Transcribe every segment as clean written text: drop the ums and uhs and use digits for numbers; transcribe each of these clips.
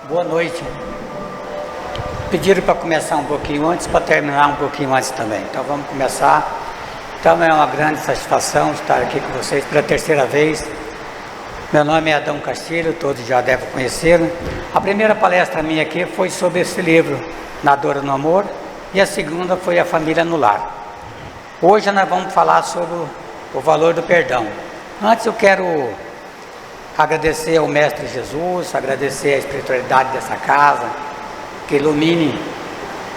Boa noite. Pediram para começar um pouquinho antes, para terminar um pouquinho antes também. Então vamos começar. Então é uma grande satisfação estar aqui com vocês pela terceira vez. Meu nome é Adão Castilho, todos já devem conhecê-lo. A primeira palestra minha aqui foi sobre esse livro, Na Dor e no Amor, e a segunda foi A Família no Lar. Hoje nós vamos falar sobre o valor do perdão. Antes eu quero agradecer ao Mestre Jesus, agradecer a espiritualidade dessa casa, que ilumine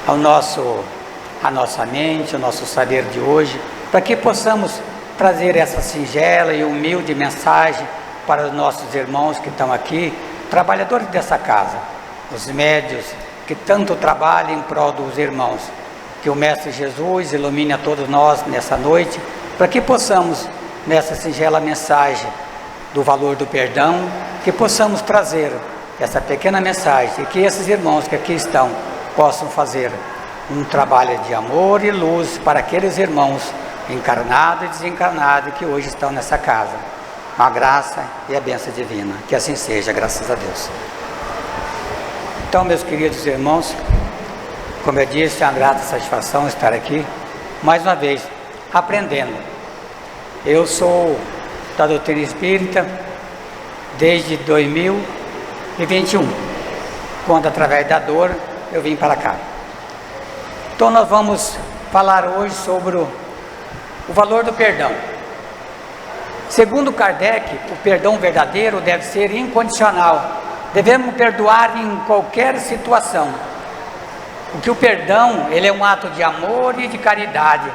a nossa mente, o nosso saber de hoje, para que possamos trazer essa singela e humilde mensagem para os nossos irmãos que estão aqui, trabalhadores dessa casa, os médios que tanto trabalham em prol dos irmãos. Que o Mestre Jesus ilumine a todos nós nessa noite, para que possamos, nessa singela mensagem do valor do perdão, que possamos trazer essa pequena mensagem e que esses irmãos que aqui estão possam fazer um trabalho de amor e luz para aqueles irmãos encarnados e desencarnados que hoje estão nessa casa. A graça e a bênção divina, que assim seja, graças a Deus. Então, meus queridos irmãos, como eu disse, é uma grata satisfação estar aqui, mais uma vez, aprendendo. Eu sou da doutrina espírita desde 2021, quando através da dor eu vim para cá. Então nós vamos falar hoje sobre o valor do perdão. Segundo Kardec, o perdão verdadeiro deve ser incondicional. Devemos perdoar em qualquer situação. Porque o perdão, ele é um ato de amor e de caridade.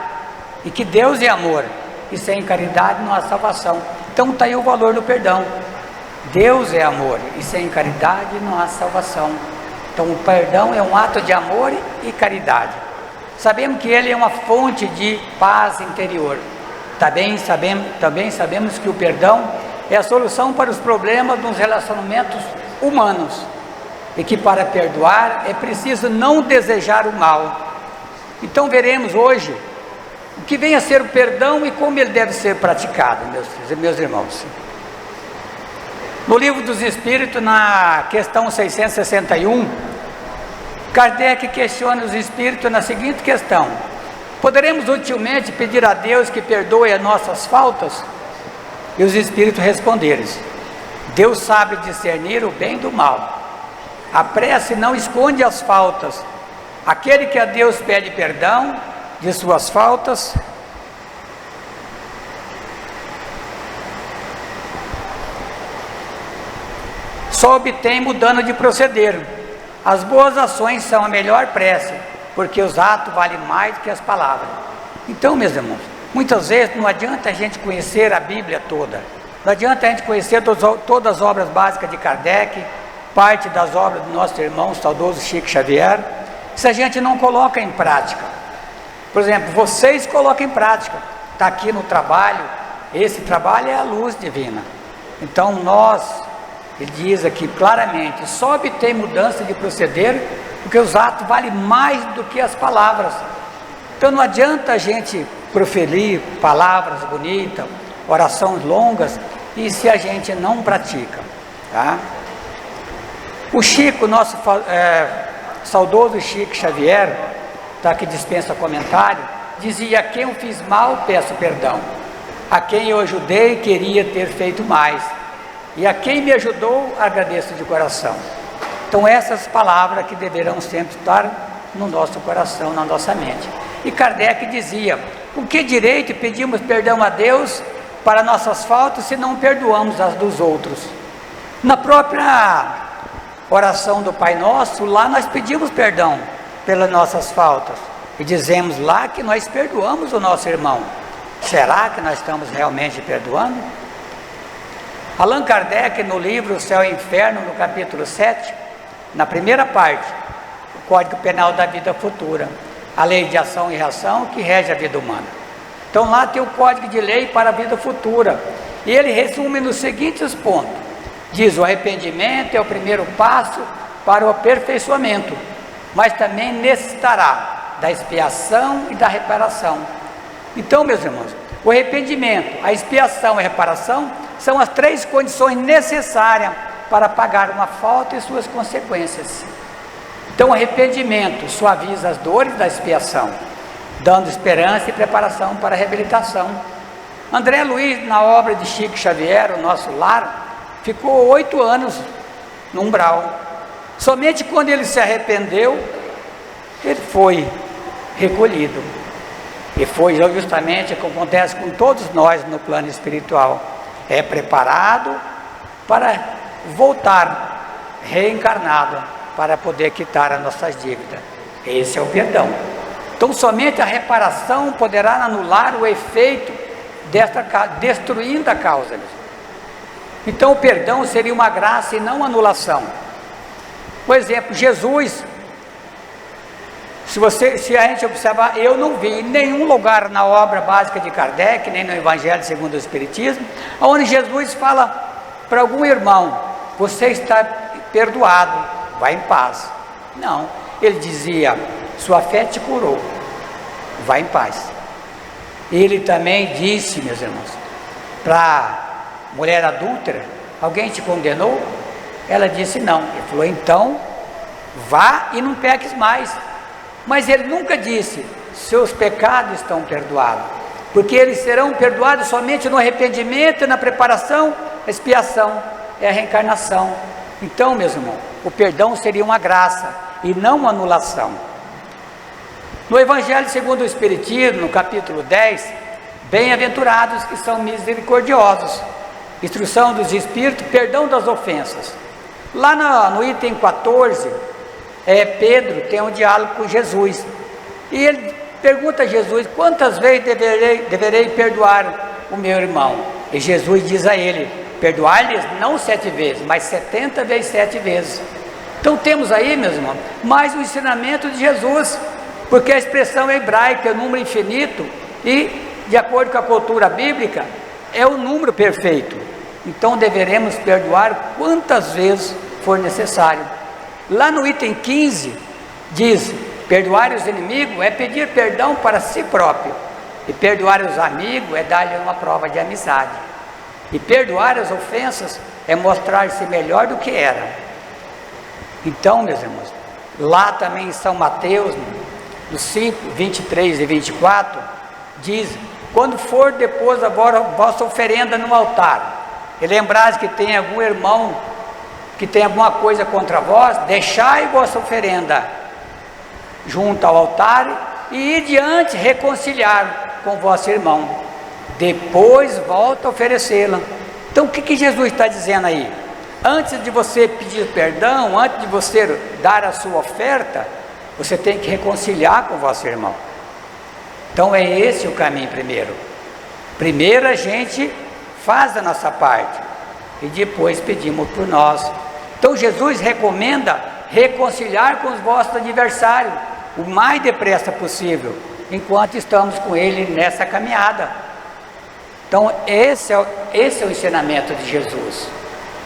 E que Deus é amor. E sem caridade não há salvação. Então está aí o valor do perdão. Deus é amor. E sem caridade não há salvação. Então o perdão é um ato de amor e caridade. Sabemos que ele é uma fonte de paz interior. Também sabemos que o perdão é a solução para os problemas dos relacionamentos humanos. E que para perdoar é preciso não desejar o mal. Então veremos hoje o que vem a ser o perdão e como ele deve ser praticado, meus irmãos. No Livro dos Espíritos, na questão 661, Kardec questiona os espíritos na seguinte questão: poderemos utilmente pedir a Deus que perdoe as nossas faltas? E os espíritos responderam: Deus sabe discernir o bem do mal. A prece não esconde as faltas. Aquele que a Deus pede perdão de suas faltas, só obtém mudando de proceder. As boas ações são a melhor prece, porque os atos valem mais do que as palavras. Então, meus irmãos, muitas vezes não adianta a gente conhecer a Bíblia toda, não adianta a gente conhecer todas as obras básicas de Kardec, parte das obras do nosso irmão saudoso Chico Xavier, se a gente não coloca em prática. Por exemplo, vocês colocam em prática, está aqui no trabalho, esse trabalho é a luz divina. Então nós, ele diz aqui claramente, só obtém mudança de proceder, porque os atos valem mais do que as palavras. Então não adianta a gente proferir palavras bonitas, orações longas, e se a gente não pratica, tá? O Chico, nosso saudoso Chico Xavier, tá, que dispensa comentário, dizia: a quem eu fiz mal, peço perdão. A quem eu ajudei, queria ter feito mais. E a quem me ajudou, agradeço de coração. Então essas palavras que deverão sempre estar no nosso coração, na nossa mente. E Kardec dizia: com que direito pedimos perdão a Deus para nossas faltas, se não perdoamos as dos outros? Na própria oração do Pai Nosso, lá nós pedimos perdão pelas nossas faltas. E dizemos lá que nós perdoamos o nosso irmão. Será que nós estamos realmente perdoando? Allan Kardec, no livro O Céu e o Inferno, no capítulo 7, na primeira parte, o Código Penal da Vida Futura, a lei de ação e reação que rege a vida humana. Então lá tem o Código de Lei para a Vida Futura, e ele resume nos seguintes pontos. Diz: o arrependimento é o primeiro passo para o aperfeiçoamento, mas também necessitará da expiação e da reparação. Então, meus irmãos, o arrependimento, a expiação e a reparação são as três condições necessárias para pagar uma falta e suas consequências. Então o arrependimento suaviza as dores da expiação, dando esperança e preparação para a reabilitação. André Luiz, na obra de Chico Xavier, O Nosso Lar, ficou 8 anos no umbral. Somente quando ele se arrependeu, ele foi recolhido. E foi justamente o que acontece com todos nós no plano espiritual. É preparado para voltar reencarnado, para poder quitar as nossas dívidas. Esse é o perdão. Então somente a reparação poderá anular o efeito destruindo a causa. Então o perdão seria uma graça e não anulação. Por exemplo, Jesus, se a gente observar, eu não vi em nenhum lugar na obra básica de Kardec, nem no Evangelho segundo o Espiritismo, onde Jesus fala para algum irmão: você está perdoado, vá em paz. Não, ele dizia: sua fé te curou, vá em paz. Ele também disse, meus irmãos, para a mulher adúltera: alguém te condenou? Ela disse não. Ele falou: então vá e não peques mais. Mas ele nunca disse: seus pecados estão perdoados, porque eles serão perdoados somente no arrependimento e na preparação, a expiação, é a reencarnação. Então, meus irmãos, o perdão seria uma graça e não uma anulação. No Evangelho segundo o Espiritismo, no capítulo 10, bem-aventurados que são misericordiosos, instrução dos espíritos, perdão das ofensas. Lá no item 14, Pedro tem um diálogo com Jesus, e ele pergunta a Jesus: quantas vezes deverei perdoar o meu irmão? E Jesus diz a ele: perdoar-lhes não 7 vezes, mas 70 vezes 7 vezes. Então temos aí, meus irmãos, mais um ensinamento de Jesus, porque a expressão hebraica é o número infinito, e de acordo com a cultura bíblica, é o número perfeito. Então deveremos perdoar quantas vezes for necessário. Lá no item 15, diz: perdoar os inimigos é pedir perdão para si próprio, e perdoar os amigos é dar-lhe uma prova de amizade, e perdoar as ofensas é mostrar-se melhor do que era. Então, meus irmãos, lá também em São Mateus, no 5, 23 e 24, diz: quando for depor a vossa oferenda no altar, e lembrares que tem algum irmão que tem alguma coisa contra vós, deixai vossa oferenda junto ao altar e ir diante reconciliar com vosso irmão, depois volta a oferecê-la. Então o que Jesus está dizendo aí? Antes de você pedir perdão, antes de você dar a sua oferta, você tem que reconciliar com o vosso irmão. Então é esse o caminho primeiro. Primeiro a gente faz a nossa parte e depois pedimos por nós. Então Jesus recomenda reconciliar com os vossos adversários o mais depressa possível, enquanto estamos com ele nessa caminhada. Então esse é o ensinamento de Jesus.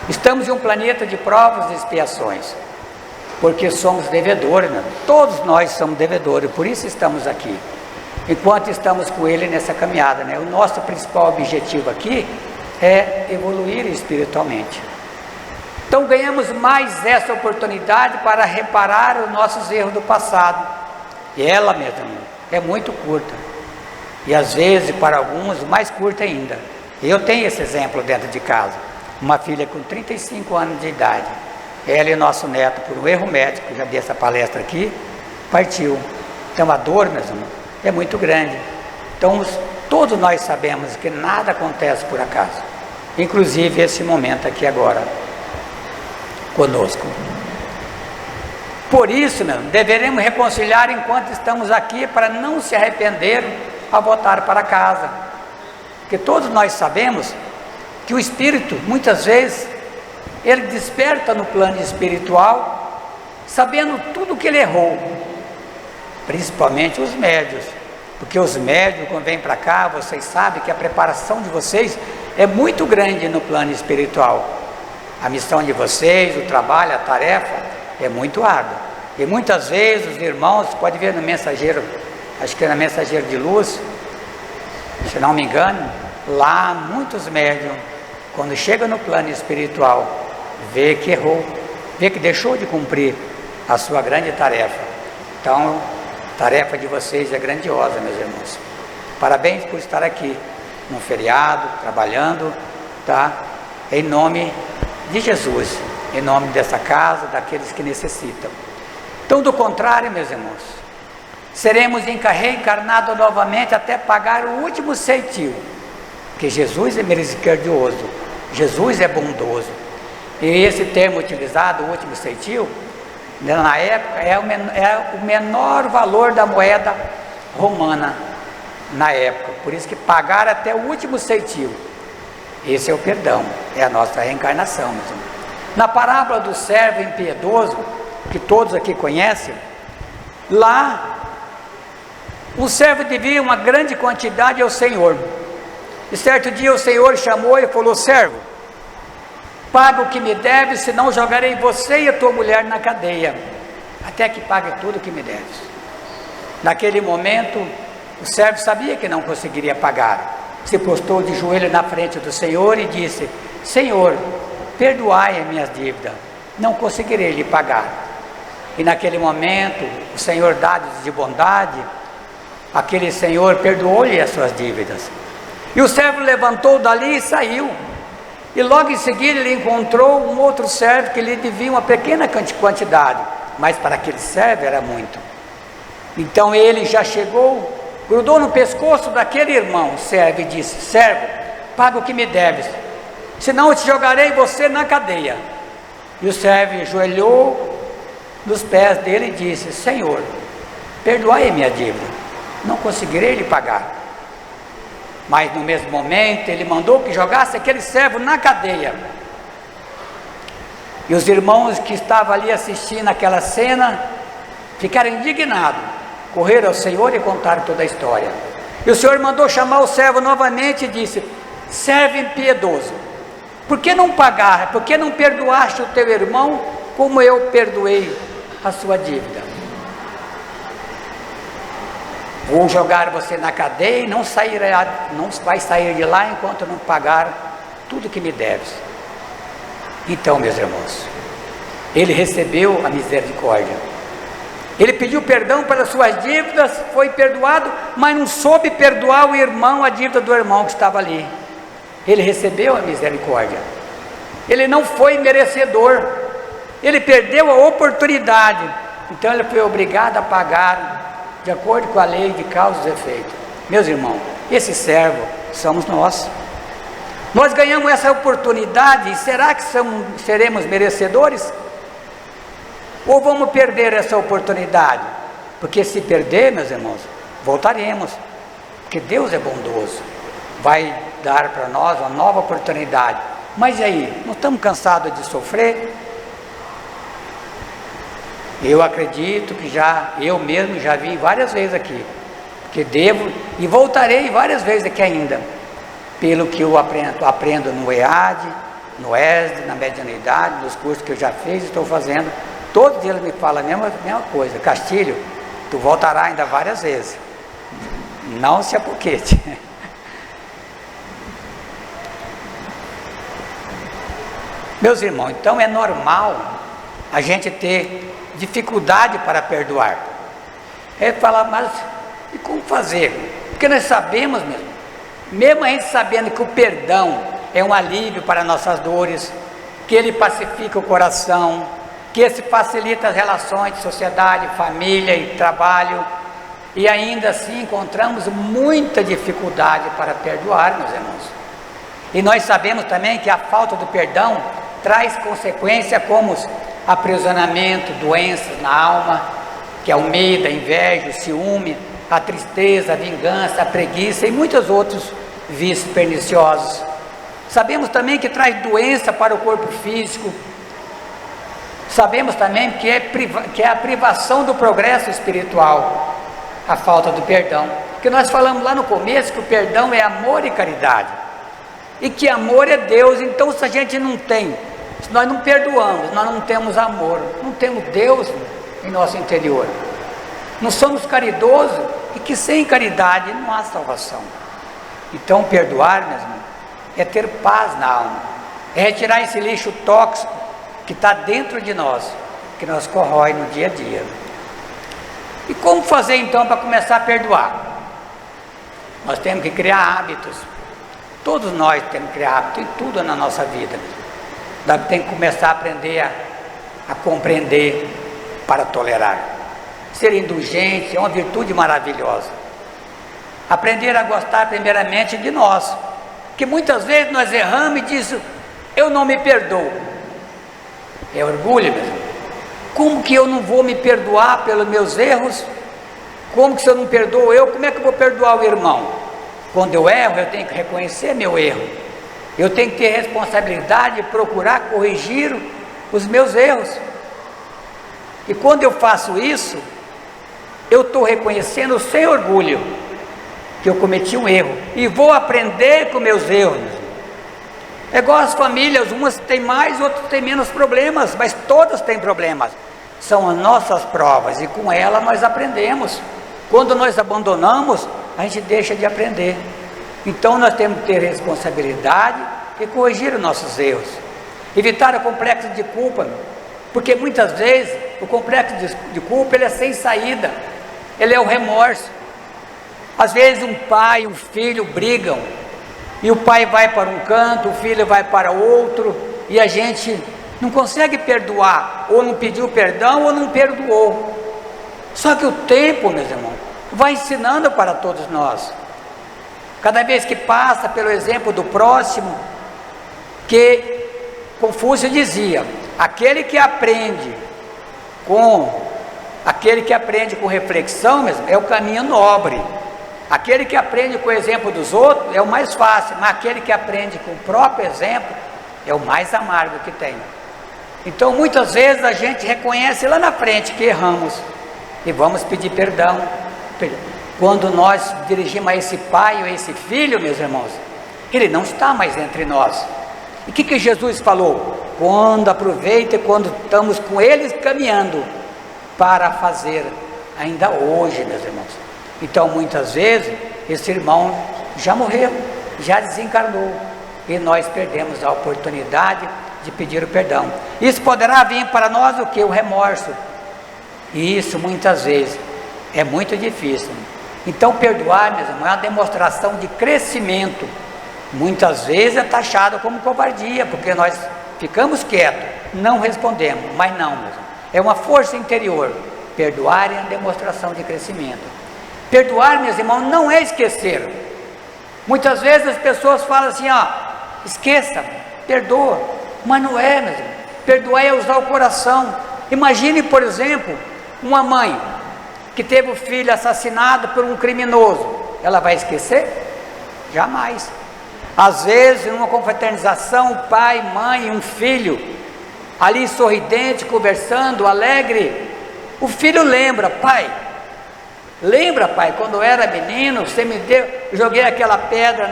Estamos em um planeta de provas e expiações, porque somos devedores, né? Todos nós somos devedores, por isso estamos aqui, enquanto estamos com ele nessa caminhada, né? O nosso principal objetivo aqui é evoluir espiritualmente. Então ganhamos mais essa oportunidade para reparar os nossos erros do passado, e ela mesma é muito curta, e às vezes para alguns mais curta ainda. Eu tenho esse exemplo dentro de casa, uma filha com 35 anos de idade, ela e nosso neto, por um erro médico, já dei essa palestra aqui, partiu. Então a dor, meus irmãos, é muito grande. Então todos nós sabemos que nada acontece por acaso, inclusive esse momento aqui agora conosco. Por isso, deveremos reconciliar enquanto estamos aqui, para não se arrepender ao voltar para casa, porque todos nós sabemos que o espírito, muitas vezes, ele desperta no plano espiritual, sabendo tudo que ele errou, principalmente os médios, porque os médios, quando vêm para cá, vocês sabem que a preparação de vocês é muito grande no plano espiritual. A missão de vocês, o trabalho, a tarefa é muito árdua. E muitas vezes os irmãos, pode ver no Mensageiro, acho que é no Mensageiro de Luz, se não me engano, lá muitos médiums, quando chegam no plano espiritual, vê que errou, vê que deixou de cumprir a sua grande tarefa. Então, a tarefa de vocês é grandiosa, meus irmãos. Parabéns por estar aqui, num feriado, trabalhando, tá? Em nome de Jesus, em nome dessa casa, daqueles que necessitam. Então, do contrário, meus irmãos, seremos reencarnados novamente até pagar o último ceitil, porque Jesus é misericordioso, Jesus é bondoso. E esse termo utilizado, o último ceitil, na época é o menor valor da moeda romana na época, por isso que pagar até o último ceitil. Esse é o perdão, é a nossa reencarnação, meus irmãos. Na parábola do servo impiedoso, que todos aqui conhecem, lá o servo devia uma grande quantidade ao Senhor, e certo dia o Senhor chamou e falou: servo, paga o que me deve, senão jogarei você e a tua mulher na cadeia, até que pague tudo o que me deves. Naquele momento, o servo sabia que não conseguiria pagar, se postou de joelho na frente do Senhor e disse: Senhor, perdoai as minhas dívidas, não conseguirei lhe pagar. E naquele momento, o Senhor, dado de bondade, aquele Senhor perdoou-lhe as suas dívidas. E o servo levantou dali e saiu. E logo em seguida ele encontrou um outro servo que lhe devia uma pequena quantidade, mas para aquele servo era muito. Então ele já chegou, grudou no pescoço daquele irmão, servo, e disse: servo, paga o que me deves, senão eu te jogarei você na cadeia. E o servo ajoelhou nos pés dele e disse: Senhor, perdoai a minha dívida, não conseguirei lhe pagar. Mas no mesmo momento ele mandou que jogasse aquele servo na cadeia. E os irmãos que estavam ali assistindo aquela cena ficaram indignados, correram ao Senhor e contaram toda a história. E o Senhor mandou chamar o servo novamente e disse: servo impiedoso, por que não pagar, por que não perdoaste o teu irmão como eu perdoei a sua dívida? Vou jogar você na cadeia e não vai sair de lá enquanto não pagar tudo que me deves. Então, meus irmãos, ele recebeu a misericórdia, ele pediu perdão pelas suas dívidas, foi perdoado, mas não soube perdoar o irmão, a dívida do irmão que estava ali. Ele recebeu a misericórdia, ele não foi merecedor, ele perdeu a oportunidade, então ele foi obrigado a pagar de acordo com a lei de causa e efeito. Meus irmãos, esse servo somos nós. Nós ganhamos essa oportunidade, e será que seremos merecedores? Ou vamos perder essa oportunidade? Porque se perder, meus irmãos, voltaremos, porque Deus é bondoso, vai dar para nós uma nova oportunidade. Mas e aí, não estamos cansados de sofrer? Eu acredito que eu mesmo já vi várias vezes aqui, que devo e voltarei várias vezes aqui ainda, pelo que eu aprendo no EAD, no ESD, na mediunidade, nos cursos que eu já fiz e estou fazendo. Todos eles me falam a mesma coisa: Castilho, tu voltará ainda várias vezes, não se apoquete. Meus irmãos, então é normal a gente ter dificuldade para perdoar. Ele fala: mas e como fazer? Porque nós sabemos mesmo a gente sabendo que o perdão é um alívio para nossas dores, que ele pacifica o coração, que esse facilita as relações de sociedade, família e trabalho, e ainda assim encontramos muita dificuldade para perdoar, meus irmãos. E nós sabemos também que a falta do perdão traz consequências como aprisionamento, doenças na alma, que é o medo, a inveja, o ciúme, a tristeza, a vingança, a preguiça e muitos outros vícios perniciosos. Sabemos também que traz doença para o corpo físico. Sabemos também que é a privação do progresso espiritual, a falta do perdão. Porque nós falamos lá no começo que o perdão é amor e caridade, e que amor é Deus. Então, se a gente não tem, se nós não perdoamos, nós não temos amor, não temos Deus em nosso interior, não somos caridosos, e que sem caridade não há salvação. Então, perdoar, meu irmão, é ter paz na alma, é retirar esse lixo tóxico que está dentro de nós, que nós corrói no dia a dia. E como fazer então para começar a perdoar? Nós temos que criar hábitos. Todos nós temos que criar hábitos em tudo na nossa vida. Nós temos que começar a aprender a compreender para tolerar. Ser indulgente é uma virtude maravilhosa. Aprender a gostar primeiramente de nós, que muitas vezes nós erramos e dizemos: eu não me perdoo. É orgulho mesmo. Como que eu não vou me perdoar pelos meus erros? Como que se eu não perdoo eu, como é que eu vou perdoar o irmão? Quando eu erro, eu tenho que reconhecer meu erro. Eu tenho que ter responsabilidade de procurar corrigir os meus erros. E quando eu faço isso, eu estou reconhecendo sem orgulho que eu cometi um erro e vou aprender com meus erros. É igual as famílias, umas têm mais, outras têm menos problemas, mas todas têm problemas. São as nossas provas e com elas nós aprendemos. Quando nós abandonamos, a gente deixa de aprender. Então nós temos que ter responsabilidade e corrigir os nossos erros. Evitar o complexo de culpa, porque muitas vezes o complexo de culpa ele é sem saída, ele é o remorso. Às vezes um pai e um filho brigam, e o pai vai para um canto, o filho vai para outro, e a gente não consegue perdoar, ou não pediu perdão, ou não perdoou. Só que o tempo, meus irmãos, vai ensinando para todos nós. Cada vez que passa pelo exemplo do próximo, que Confúcio dizia: aquele que aprende com reflexão mesmo, é o caminho nobre. Aquele que aprende com o exemplo dos outros é o mais fácil, mas aquele que aprende com o próprio exemplo é o mais amargo que tem. Então muitas vezes a gente reconhece lá na frente que erramos e vamos pedir perdão. Quando nós dirigimos a esse pai ou a esse filho, meus irmãos, ele não está mais entre nós. E o que Jesus falou? Quando aproveita, quando estamos com eles caminhando para fazer ainda hoje, meus irmãos. Então muitas vezes esse irmão já morreu, já desencarnou, e nós perdemos a oportunidade de pedir o perdão. Isso poderá vir para nós o que? O remorso. E isso muitas vezes é muito difícil. Então perdoar, meus irmãos, é uma demonstração de crescimento. Muitas vezes é taxado como covardia, porque nós ficamos quietos, não respondemos, mas não, meus irmãos, é uma força interior. Perdoar é uma demonstração de crescimento. Perdoar, meus irmãos, não é esquecer. Muitas vezes as pessoas falam assim: esqueça, perdoa, mas não é, meus irmãos. Perdoar é usar o coração. Imagine, por exemplo, uma mãe que teve o filho assassinado por um criminoso, ela vai esquecer? Jamais. Às vezes, numa confraternização, pai, mãe e um filho, ali sorridente, conversando, alegre, o filho lembra: pai, quando eu era menino, você me deu, joguei aquela pedra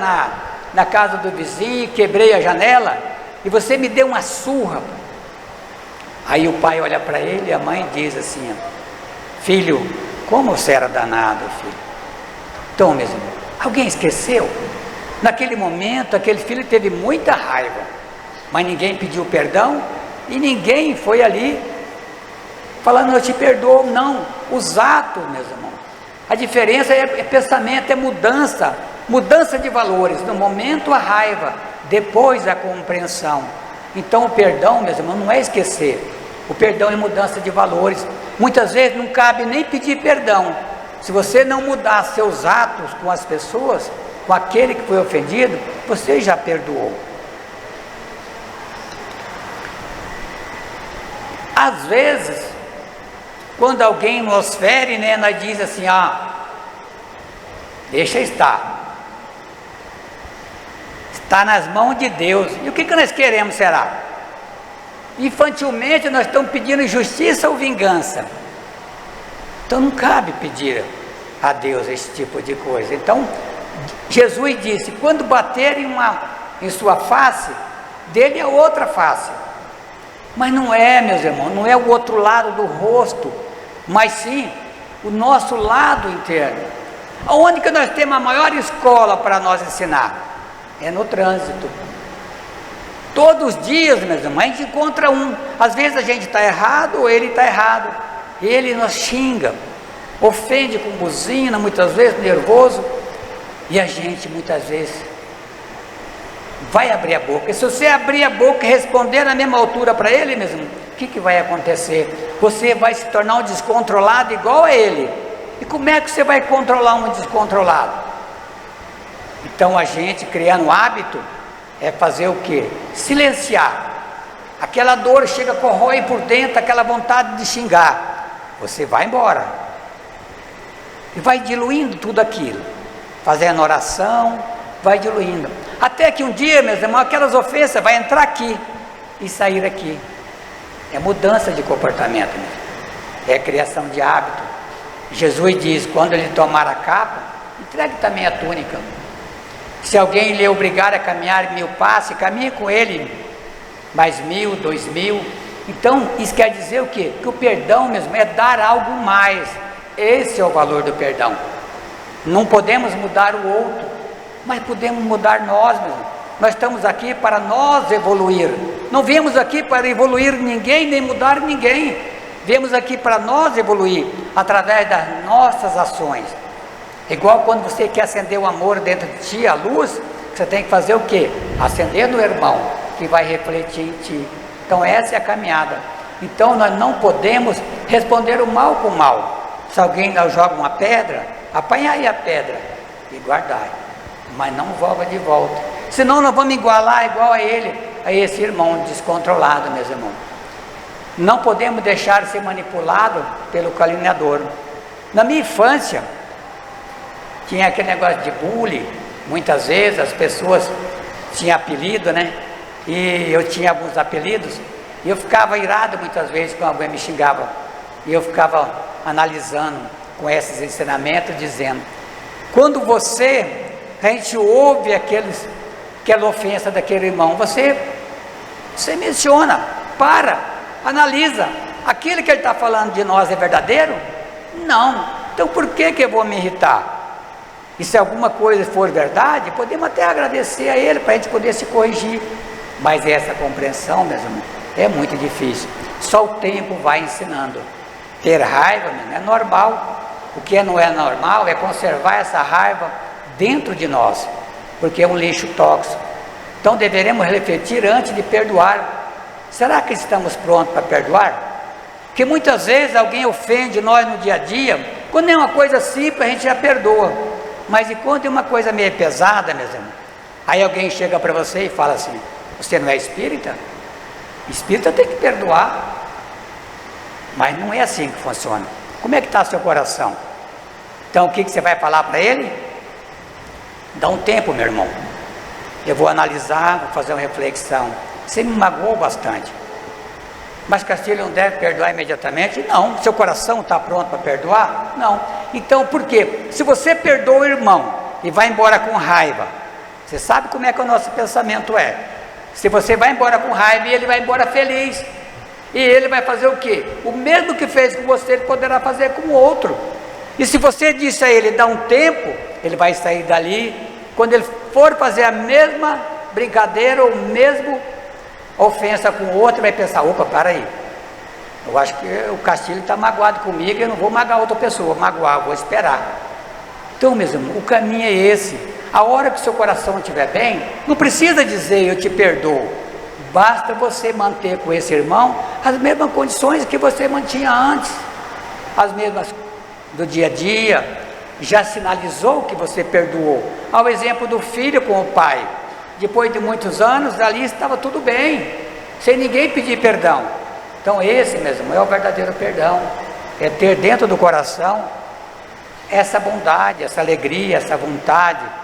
na casa do vizinho, quebrei a janela, e você me deu uma surra. Aí o pai olha para ele e a mãe diz assim: filho, como você era danado, filho. Então, meus irmãos, alguém esqueceu? Naquele momento, aquele filho teve muita raiva, mas ninguém pediu perdão, e ninguém foi ali falando: eu te perdoo. Não, os atos, meus irmãos, a diferença é pensamento, é mudança de valores. No momento a raiva, depois a compreensão. Então o perdão, meus irmãos, não é esquecer. O perdão é mudança de valores. Muitas vezes não cabe nem pedir perdão. Se você não mudar seus atos com as pessoas, com aquele que foi ofendido, você já perdoou. Às vezes, quando alguém nos fere, nós diz assim: deixa estar, está nas mãos de Deus. E o que nós queremos, será? Infantilmente nós estamos pedindo justiça ou vingança. Então não cabe pedir a Deus esse tipo de coisa. Então Jesus disse: quando baterem em sua face, dele a outra face. Mas não é, meus irmãos, não é o outro lado do rosto, mas sim o nosso lado interno. Onde que nós temos a maior escola para nós ensinar? É no trânsito. Todos os dias, meus irmãos, a gente encontra um. Às vezes a gente está errado ou ele está errado. Ele nos xinga, ofende com buzina, muitas vezes nervoso. E a gente muitas vezes vai abrir a boca. E se você abrir a boca e responder na mesma altura para ele mesmo, o que vai acontecer? Você vai se tornar um descontrolado igual a ele. E como é que você vai controlar um descontrolado? Então a gente, criando um hábito, é fazer o quê? Silenciar. Aquela dor chega, corrói por dentro, aquela vontade de xingar. Você vai embora. E vai diluindo tudo aquilo. Fazendo oração, vai diluindo. Até que um dia, meus irmãos, aquelas ofensas vai entrar aqui e sair aqui. É mudança de comportamento mesmo. É criação de hábito. Jesus diz, quando ele tomar a capa, entregue também a túnica. Se alguém lhe obrigar a caminhar 1000 passos, caminhe com ele mais 1000, 2000. Então, isso quer dizer o quê? Que o perdão mesmo é dar algo mais. Esse é o valor do perdão. Não podemos mudar o outro, mas podemos mudar nós mesmos. Nós estamos aqui para nós evoluir. Não viemos aqui para evoluir ninguém, nem mudar ninguém. Viemos aqui para nós evoluir, através das nossas ações. Igual quando você quer acender o amor dentro de ti, a luz, você tem que fazer o quê? Acender no irmão, que vai refletir em ti. Então essa é a caminhada. Então nós não podemos responder o mal com o mal. Se alguém nos joga uma pedra, apanhai a pedra e guardai, mas não joga de volta. Senão nós vamos igualar igual a ele, a esse irmão descontrolado, meus irmãos. Não podemos deixar ser manipulado pelo caluniador. Na minha infância, tinha aquele negócio de bullying. Muitas vezes as pessoas tinham apelido, né? E eu tinha alguns apelidos. E eu ficava irado muitas vezes quando alguém me xingava. E eu ficava analisando com esses ensinamentos, dizendo: quando a gente ouve aquela ofensa daquele irmão, você menciona, analisa. Aquilo que ele está falando de nós é verdadeiro? Não. Então por que eu vou me irritar? E se alguma coisa for verdade, podemos até agradecer a ele para a gente poder se corrigir. Mas essa compreensão, meus irmãos, é muito difícil. Só o tempo vai ensinando. Ter raiva, mesmo, é normal. O que não é normal é conservar essa raiva dentro de nós, porque é um lixo tóxico. Então deveremos refletir antes de perdoar. Será que estamos prontos para perdoar? Porque muitas vezes alguém ofende nós no dia a dia. Quando é uma coisa simples, a gente já perdoa. Mas e quando é uma coisa meio pesada, meus irmãos? Aí alguém chega para você e fala assim: você não é espírita? Espírita tem que perdoar. Mas não é assim que funciona. Como é que está seu coração? Então o que você vai falar para ele? Dá um tempo, meu irmão. Eu vou analisar, vou fazer uma reflexão. Você me magoou bastante. Mas Castilho não deve perdoar imediatamente? Não. Seu coração está pronto para perdoar? Não. Então por quê? Se você perdoa o irmão e vai embora com raiva, você sabe como é que o nosso pensamento é. Se você vai embora com raiva e ele vai embora feliz, e ele vai fazer o quê? O mesmo que fez com você, ele poderá fazer com o outro. E se você disse a ele, dá um tempo, ele vai sair dali. Quando ele for fazer a mesma brincadeira ou mesmo ofensa com o outro, vai pensar: opa, para aí, eu acho que o Castilho está magoado comigo, eu não vou magoar outra pessoa, vou esperar. Então, meus irmãos, o caminho é esse. A hora que seu coração estiver bem, não precisa dizer eu te perdoo. Basta você manter com esse irmão as mesmas condições que você mantinha antes, as mesmas do dia a dia. Já sinalizou que você perdoou. Ao exemplo do filho com o pai, depois de muitos anos, ali estava tudo bem, sem ninguém pedir perdão. Então esse mesmo é o verdadeiro perdão. É ter dentro do coração essa bondade, essa alegria, essa vontade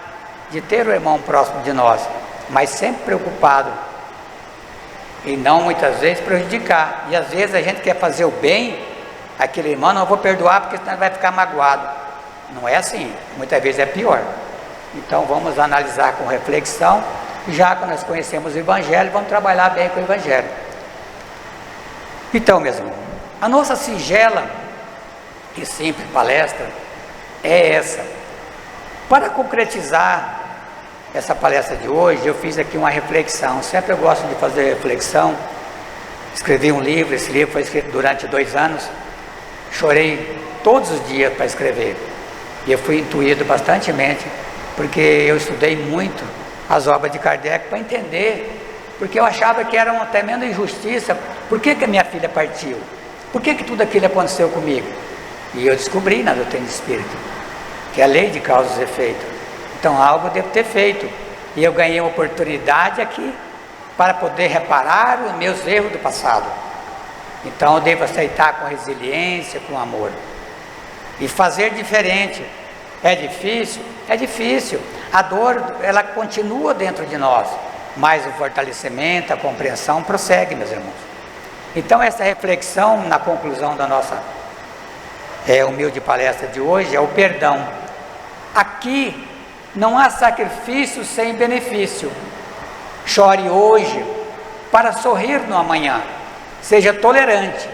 de ter o irmão próximo de nós, mas sempre preocupado e não muitas vezes prejudicar. E às vezes a gente quer fazer o bem àquele irmão: não, eu vou perdoar porque senão ele vai ficar magoado. Não é assim, muitas vezes é pior. Então vamos analisar com reflexão. Já que nós conhecemos o Evangelho, vamos trabalhar bem com o Evangelho. Então, meus irmãos, a nossa singela e simples palestra é essa. Para concretizar essa palestra de hoje, eu fiz aqui uma reflexão. Sempre eu gosto de fazer reflexão. Escrevi um livro, esse livro foi escrito durante 2 anos. Chorei todos os dias para escrever. E eu fui intuído bastantemente, porque eu estudei muito as obras de Kardec para entender, porque eu achava que era uma tremenda injustiça. Por que a minha filha partiu? Por que tudo aquilo aconteceu comigo? E eu descobri na doutrina espírita que é a lei de causas e efeitos. Então algo eu devo ter feito. E eu ganhei uma oportunidade aqui para poder reparar os meus erros do passado. Então eu devo aceitar com resiliência, com amor. E fazer diferente. É difícil? É difícil. A dor, ela continua dentro de nós. Mas o fortalecimento, a compreensão prossegue, meus irmãos. Então essa reflexão na conclusão da nossa humilde palestra de hoje é o perdão. Aqui não há sacrifício sem benefício. Chore hoje para sorrir no amanhã. Seja tolerante,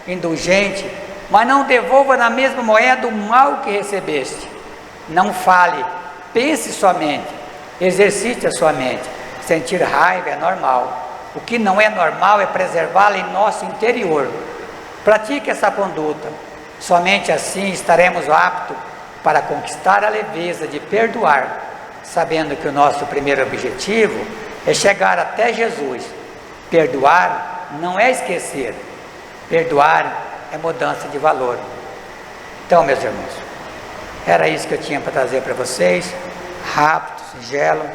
indulgente, mas não devolva na mesma moeda o mal que recebeste. Não fale, pense somente, exercite a sua mente. Sentir raiva é normal. O que não é normal é preservá-la em nosso interior. Pratique essa conduta. Somente assim estaremos aptos para conquistar a leveza de perdoar, sabendo que o nosso primeiro objetivo é chegar até Jesus. Perdoar não é esquecer. Perdoar é mudança de valor. Então, meus irmãos, era isso que eu tinha para trazer para vocês, rápido, singelo,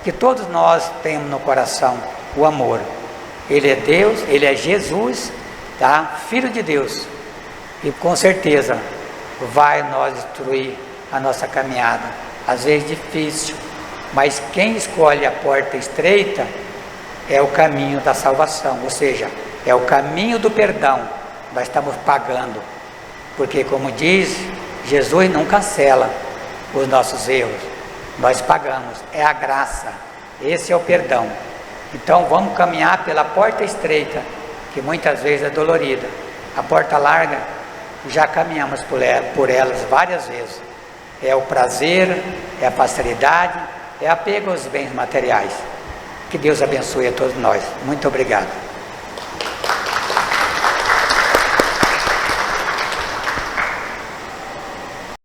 que todos nós temos no coração o amor. Ele é Deus, Ele é Jesus, tá? Filho de Deus, e com certeza vai nos instruir a nossa caminhada, às vezes difícil, mas quem escolhe a porta estreita é o caminho da salvação, ou seja, é o caminho do perdão. Nós estamos pagando, porque como diz, Jesus não cancela os nossos erros, nós pagamos, é a graça, esse é o perdão. Então vamos caminhar pela porta estreita, que muitas vezes é dolorida. A porta larga, já caminhamos por elas várias vezes. É o prazer, é a facilidade, é apego aos bens materiais. Que Deus abençoe a todos nós. Muito obrigado.